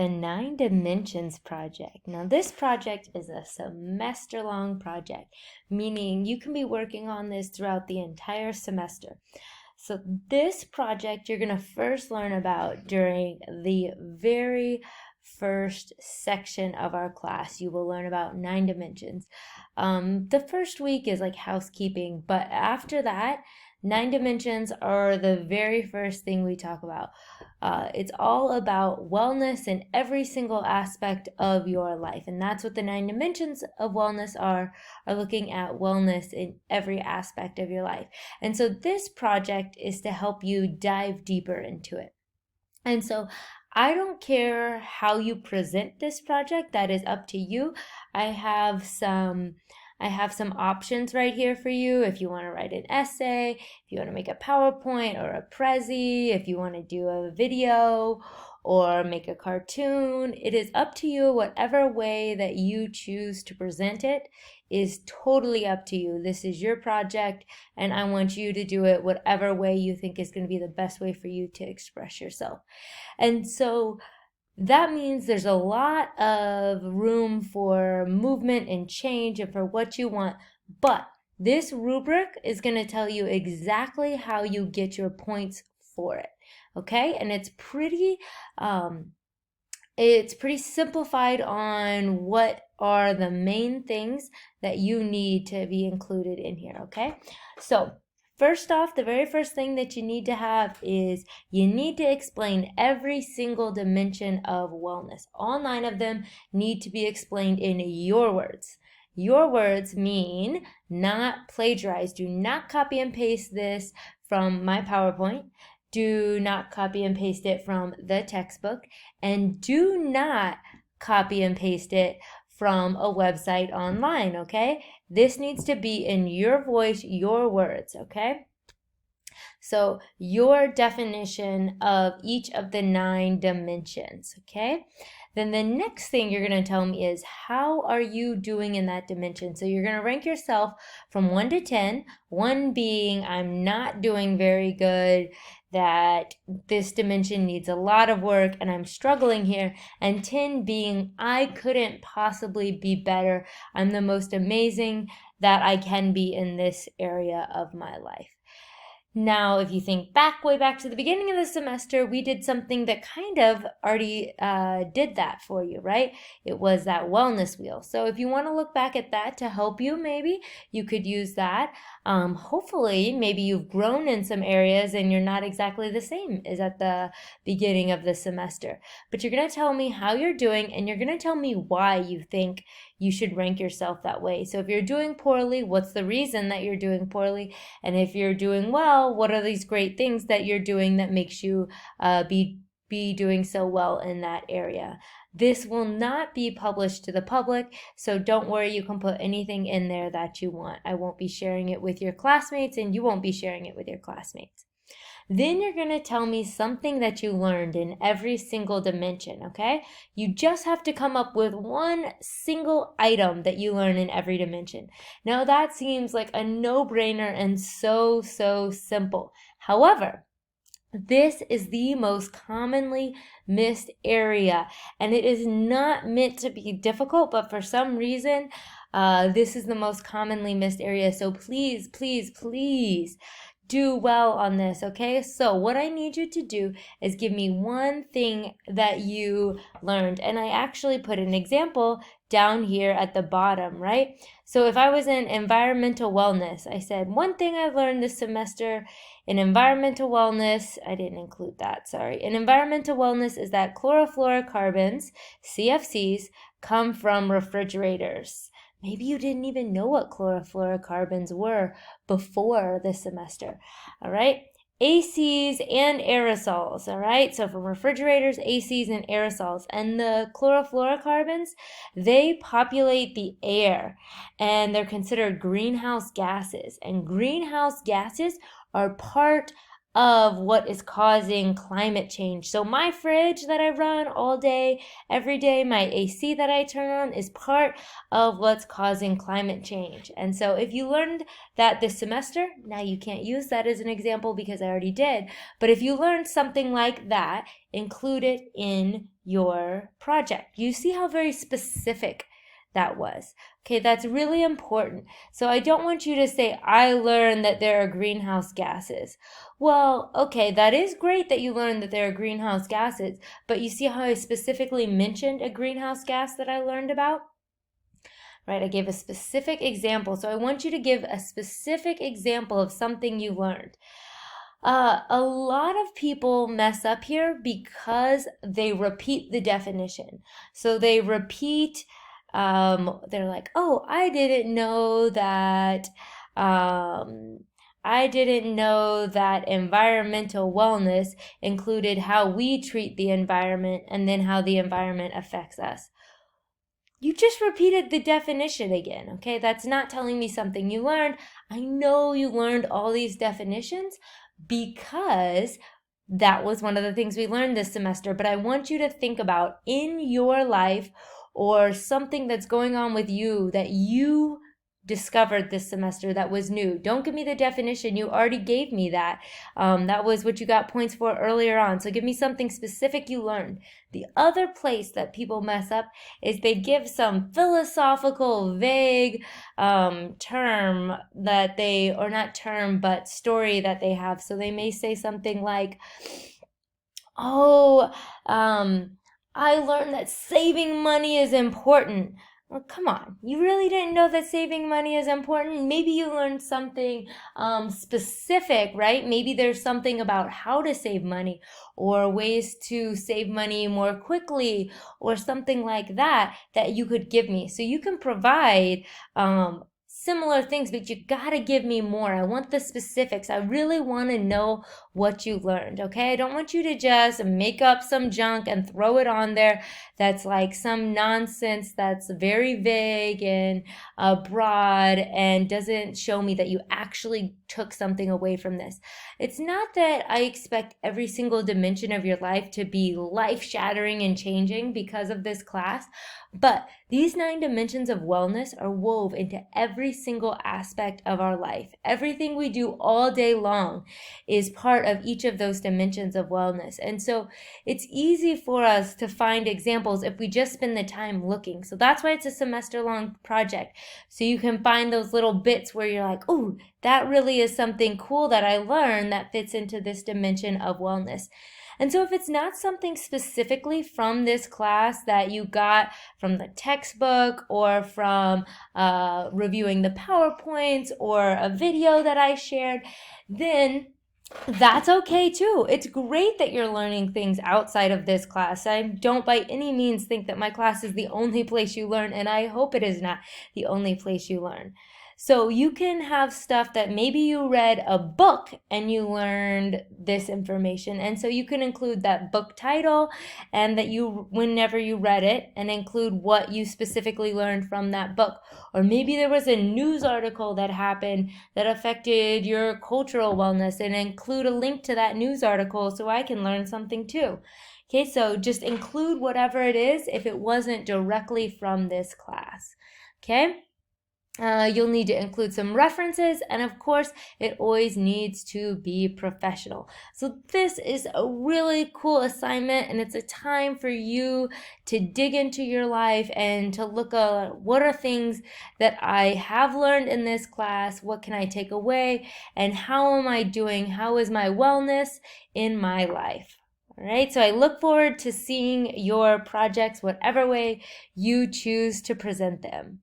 the 9 Dimensions project. Now, this project is a semester-long project, meaning you can be working on this throughout the entire semester. So this project you're going to first learn about during the very first section of our class. You will learn about 9 dimensions. The first week is like housekeeping, but after that, 9 dimensions are the very first thing we talk about. It's all about wellness in every single aspect of your life, and that's what the 9 dimensions of wellness are looking at wellness in every aspect of your life. And so this project is to help you dive deeper into it. And so I don't care how you present this project, that is up to you. I have some options right here for you. If you want to write an essay, if you want to make a PowerPoint or a Prezi, if you want to do a video or make a cartoon, it is up to you. Whatever way that you choose to present it is totally up to you. This is your project, and I want you to do it whatever way you think is going to be the best way for you to express yourself. And so that means there's a lot of room for movement and change and for what you want, but this rubric is going to tell you exactly how you get your points for it, okay? And it's pretty simplified on what are the main things that you need to be included in here, okay? So first off, the very first thing that you need to have is you need to explain every single dimension of wellness. All 9 of them need to be explained in your words. Your words mean not plagiarize. Do not copy and paste this from my PowerPoint. Do not copy and paste it from the textbook. And do not copy and paste it from a website online, okay? This needs to be in your voice, your words, okay? So your definition of each of the 9 dimensions, okay? Then the next thing you're going to tell me is how are you doing in that dimension? So you're going to rank yourself from 1 to 10, 1 being I'm not doing very good, that this dimension needs a lot of work and I'm struggling here, and 10 being I couldn't possibly be better. I'm the most amazing that I can be in this area of my life. Now, if you think way back to the beginning of the semester, we did something that kind of already did that for you, right? It was that wellness wheel. So if you want to look back at that to help you, maybe you could use that. Hopefully, maybe you've grown in some areas and you're not exactly the same as at the beginning of the semester. But you're going to tell me how you're doing, and you're going to tell me why you think you should rank yourself that way. So if you're doing poorly, what's the reason that you're doing poorly? And if you're doing well, what are these great things that you're doing that makes you be doing so well in that area? This will not be published to the public, so don't worry, you can put anything in there that you want. I won't be sharing it with your classmates, and you won't be sharing it with your classmates. Then you're going to tell me something that you learned in every single dimension, okay? You just have to come up with one single item that you learn in every dimension. Now that seems like a no-brainer and so simple. However, this is the most commonly missed area, and it is not meant to be difficult, but for some reason, this is the most commonly missed area. So please do well on this, okay? So what I need you to do is give me one thing that you learned. And I actually put an example down here at the bottom, right? So if I was in environmental wellness, I said, one thing I learned this semester in environmental wellness, I didn't include that, sorry. In environmental wellness is that chlorofluorocarbons, CFCs, come from refrigerators. Maybe you didn't even know what chlorofluorocarbons were before this semester, all right? ACs and aerosols, all right? So from refrigerators, ACs, and aerosols. And the chlorofluorocarbons, they populate the air, and they're considered greenhouse gases. And greenhouse gases are part of what is causing climate change. So my fridge that I run all day, every day, my AC that I turn on is part of what's causing climate change. And so if you learned that this semester, now you can't use that as an example because I already did, but if you learned something like that, include it in your project. You see how very specific that was. Okay, that's really important. So I don't want you to say, I learned that there are greenhouse gases. Well, okay, that is great that you learned that there are greenhouse gases, but you see how I specifically mentioned a greenhouse gas that I learned about? Right, I gave a specific example. So I want you to give a specific example of something you learned. A lot of people mess up here because they repeat the definition. So they repeat, they're like, oh, I didn't know that environmental wellness included how we treat the environment and then how the environment affects us. You just repeated the definition again, okay? That's not telling me something you learned. I know you learned all these definitions because that was one of the things we learned this semester, but I want you to think about in your life or something that's going on with you that you discovered this semester that was new. Don't give me the definition. You already gave me that. That was what you got points for earlier on. So give me something specific you learned. The other place that people mess up is they give some philosophical, vague term that they, or not term, but story that they have. So they may say something like, oh, I learned that saving money is important. Well, come on. You really didn't know that saving money is important? Maybe you learned something specific, right? Maybe there's something about how to save money or ways to save money more quickly or something like that that you could give me. So you can provide similar things, but you gotta give me more. I want the specifics. I really want to know what you learned, okay? I don't want you to just make up some junk and throw it on there that's like some nonsense that's very vague and broad and doesn't show me that you actually took something away from this. It's not that I expect every single dimension of your life to be life-shattering and changing because of this class, but these 9 dimensions of wellness are woven into every single aspect of our life. Everything we do all day long is part of each of those dimensions of wellness. And so it's easy for us to find examples if we just spend the time looking. So that's why it's a semester-long project. So you can find those little bits where you're like, oh, that really is something cool that I learned that fits into this dimension of wellness. And so if it's not something specifically from this class that you got from the textbook or from reviewing the PowerPoints or a video that I shared, then that's okay too. It's great that you're learning things outside of this class. I don't by any means think that my class is the only place you learn, and I hope it is not the only place you learn. So you can have stuff that maybe you read a book and you learned this information. And so you can include that book title and that you, whenever you read it, and include what you specifically learned from that book. Or maybe there was a news article that happened that affected your cultural wellness and include a link to that news article so I can learn something too. Okay, so just include whatever it is if it wasn't directly from this class. Okay? You'll need to include some references, and of course, it always needs to be professional. So this is a really cool assignment, and it's a time for you to dig into your life and to look at what are things that I have learned in this class, what can I take away, and how am I doing, how is my wellness in my life. All right, so I look forward to seeing your projects, whatever way you choose to present them.